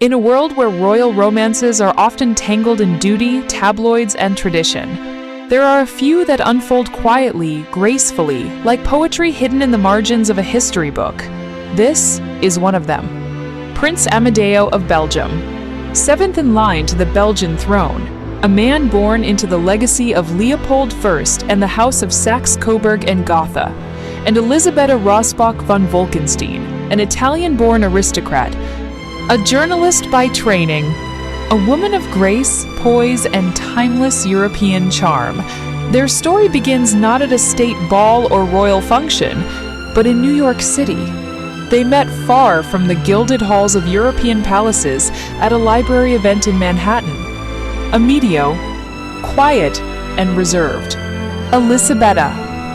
In a world where royal romances are often tangled in duty, tabloids, and tradition, there are a few that unfold quietly, gracefully, like poetry hidden in the margins of a history book. This is one of them. Prince Amedeo of Belgium. Seventh in line to the Belgian throne, a man born into the legacy of Leopold I and the House of Saxe-Coburg and Gotha, and Elisabetta Rosboch von Wolkenstein, an Italian-born aristocrat, a journalist by training, a woman of grace, poise, and timeless European charm. Their story begins not at a state ball or royal function, but in New York City. They met far from the gilded halls of European palaces at a library event in Manhattan. Amedeo, quiet and reserved. Elisabetta,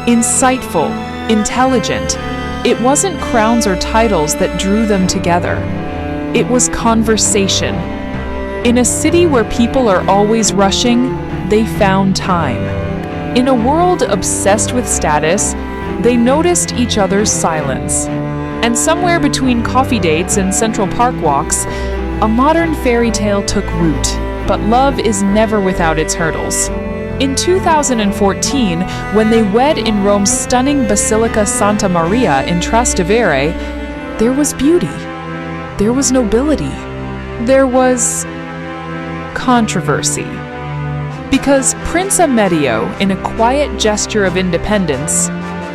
insightful, intelligent. It wasn't crowns or titles that drew them together. It was conversation. In a city where people are always rushing, they found time. In a world obsessed with status, they noticed each other's silence. And somewhere between coffee dates and Central Park walks, a modern fairy tale took root. But love is never without its hurdles. In 2014, when they wed in Rome's stunning Basilica Santa Maria in Trastevere, there was beauty. There was nobility. There was controversy. Because Prince Amedeo, in a quiet gesture of independence,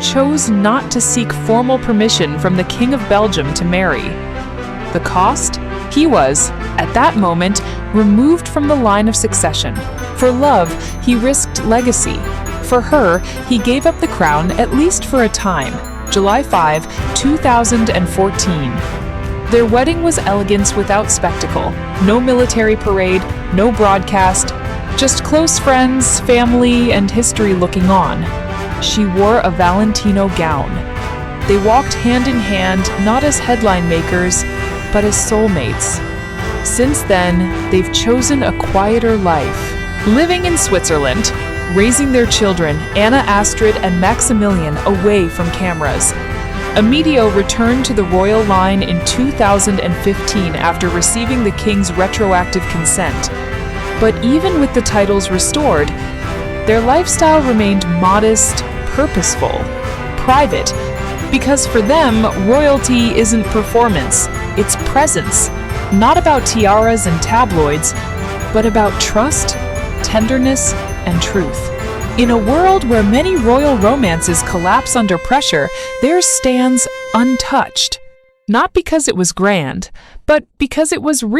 chose not to seek formal permission from the King of Belgium to marry. The cost? He was, at that moment, removed from the line of succession. For love, he risked legacy. For her, he gave up the crown, at least for a time. July 5, 2014. Their wedding was elegance without spectacle. No military parade, no broadcast, just close friends, family, and history looking on. She wore a Valentino gown. They walked hand in hand, not as headline makers, but as soulmates. Since then, they've chosen a quieter life, living in Switzerland, raising their children, Anna, Astrid, and Maximilian, away from cameras. Amedeo returned to the royal line in 2015 after receiving the king's retroactive consent. But even with the titles restored, their lifestyle remained modest, purposeful, private, because for them, royalty isn't performance, it's presence. Not about tiaras and tabloids, but about trust, tenderness, and truth. In a world where many royal romances collapse under pressure, theirs stands untouched. Not because it was grand, but because it was real.